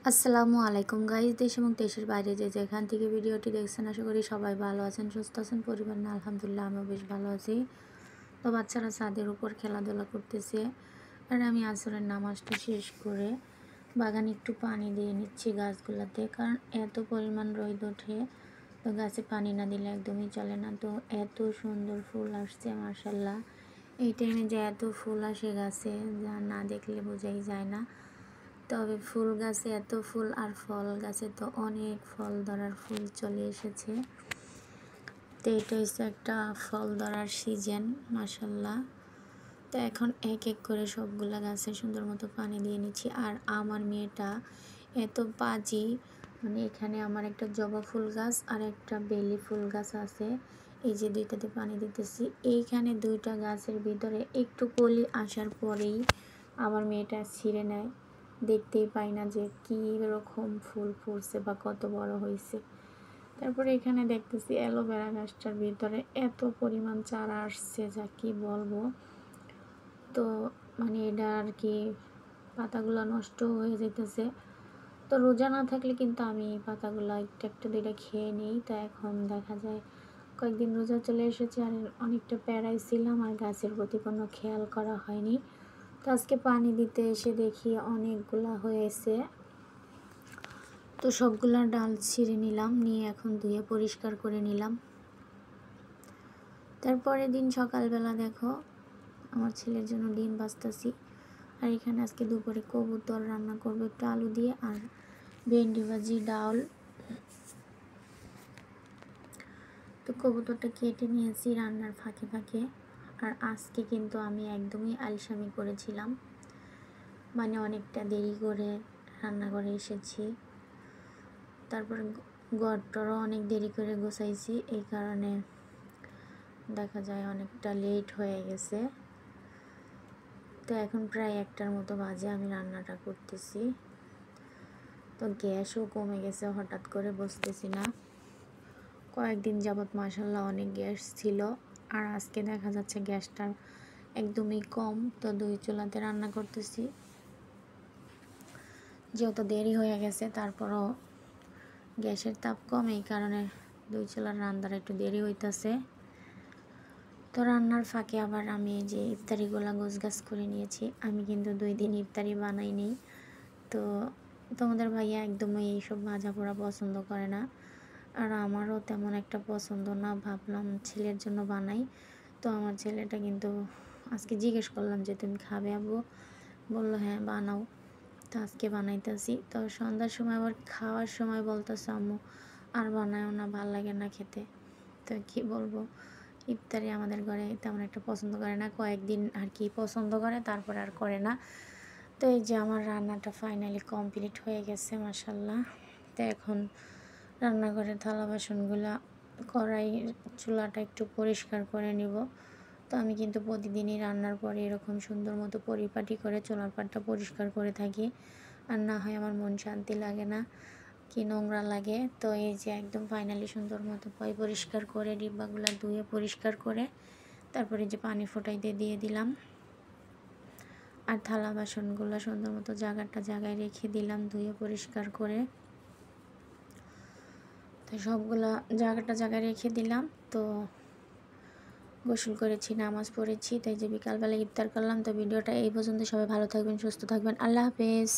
আসসালামু আলাইকুম গাইস, দেশ এবং দেশের বাইরে যে যেখান থেকে ভিডিওটি দেখছেন আশা করি সবাই ভালো আছেন, সুস্থ আছেন। পরিবার না আলহামদুলিল্লাহ আমিও বেশ ভালো আছি। তো বাচ্চারা ছাদের উপর খেলাধুলা করতেছে আর আমি আসরের নামাজটা শেষ করে বাগানে একটু পানি দিয়ে নিচ্ছি গাছগুলোতে, কারণ এত পরিমাণ রোদ ওঠে, তো গাছে পানি না দিলে একদমই চলে না। তো এত সুন্দর ফুল আসছে মাশাল্লাহ। এই টাইমে যে এত ফুল আসে গাছে যা না দেখলে বোঝাই যায় না। তবে ফুল গাছে এত ফুল আর ফল গাছে তো অনেক ফল ধরার ফুল চলে এসেছে। তো এটা হচ্ছে একটা ফল ধরার সিজন মাশাল্লাহ। তো এখন এক এক করে সবগুলা গাছে সুন্দর মতো পানি দিয়ে নিচ্ছি। আর আমার মেয়েটা এত পাজি, মানে এখানে আমার একটা জবা ফুল গাছ আর একটা বেলি ফুল গাছ আছে, এই যে দুইটাতে পানি দিতেছি। এইখানে দুইটা গাছের ভিতরে একটু কলি আসার পরেই আমার মেয়েটা ছিঁড়ে নেয়, দেখতেই পাই না যে কী রকম ফুল ফুটছে বা কত বড় হয়েছে। তারপরে এখানে দেখতেছি অ্যালোভেরা গাছটার ভিতরে এত পরিমাণ চারা আসছে যা কি বলবো। তো মানে এটা আর কি পাতাগুলো নষ্ট হয়ে যেতেছে। তো রোজা না থাকলে কিন্তু আমি পাতাগুলো একটা একটা দুইটা খেয়ে নিই। তো এখন দেখা যায় কয়েকদিন রোজা চলে এসেছে আর অনেকটা প্যারাই ছিলাম আর গাছের প্রতি কোনো খেয়াল করা হয়নি। তো আজকে পানি দিতে এসে দেখি অনেকগুলা হয়েছে। তো সবগুলা ডাল ছিঁড়ে নিলাম, নিয়ে এখন ধুয়ে পরিষ্কার করে নিলাম। তারপরের দিন সকালবেলা দেখো আমার ছেলের জন্য ডিম ভাজতেছি। আর এখানে আজকে দুপুরে কবুতর রান্না করবো একটু আলু দিয়ে, আর ভেন্ডি ভাজি, ডাল। তো কবুতরটা কেটে নিয়েছি রান্নার ফাঁকে ফাঁকে। আর আজকে কিন্তু আমি একদমই আলসামি করেছিলাম, মানে অনেকটা দেরি করে রান্না করে এসেছি। তারপরে ঘরটারও অনেক দেরি করে গোছাইছি, এই কারণে দেখা যায় অনেকটা লেট হয়ে গেছে। তো এখন প্রায় 1টার মতো বাজে আমি রান্নাটা করতেছি। তো গ্যাসও কমে গেছে, হঠাৎ করে বসতেছি না। কয়েকদিন যাবৎ মাশাল্লাহ অনেক গ্যাস ছিল, আর আজকে দেখা যাচ্ছে গ্যাসটা একদমই কম। তো 2 চুলাতে রান্না করতেছি, যেহেতু দেরি হয়ে গেছে তারপরও গ্যাসের তাপ কম, এই কারণে 2 চুলার রান্নাটা একটু দেরি হইতেছে। তো রান্নার ফাঁকে আবার আমি যে ইফতারিগুলো গোছগাছ করে নিয়েছি। আমি কিন্তু 2 দিন ইফতারি বানাইনি। তো তোমাদের ভাইয়া একদমই এইসব ভাজা পোড়া পছন্দ করে না, আর আমারও তেমন একটা পছন্দ না। ভাবলাম ছেলের জন্য বানাই। তো আমার ছেলেটা কিন্তু আজকে জিজ্ঞেস করলাম যে তুমি খাবে আব্বু, বললো হ্যাঁ বানাও। তো আজকে বানাইতেছি। তো সন্ধ্যার সময় আবার খাওয়ার সময় বলতেছে আম্মু আর বানায়ও না, ভাল লাগে না খেতে। তো কি বলবো, ইফতারি আমাদের ঘরে তেমন একটা পছন্দ করে না, কয়েকদিন আর কি পছন্দ করে, তারপর আর করে না। তো এই যে আমার রান্নাটা ফাইনালি কমপ্লিট হয়ে গেছে মাশাল্লাহ। তো এখন রান্নাঘরের থালা বাসনগুলো, কড়াই, চুলাটা একটু পরিষ্কার করে নিব। তো আমি কিন্তু প্রতিদিনই রান্নার পরে এরকম সুন্দর মতো পরিপাটি করে চুলার পাটটা পরিষ্কার করে থাকি, আর না হয় আমার মন শান্তি লাগে না, কি নোংরা লাগে। তো এই যে একদম ফাইনালি সুন্দর মতো পরিষ্কার করে ডিব্বাগুলো ধুয়ে পরিষ্কার করে তারপরে যে পানি ফোটাইতে দিয়ে দিলাম, আর থালা বাসনগুলো সুন্দর মতো জায়গায় রেখে দিলাম ধুয়ে পরিষ্কার করে। তো সবগুলা জায়গায় রেখে দিলাম। তো গোসল করেছি, নামাজ পড়েছি। তো এই যে বিকালবেলা ইফতার করলাম। তো ভিডিওটা এই পর্যন্ত, সবাই ভালো থাকবেন, সুস্থ থাকবেন, আল্লাহ হাফেজ।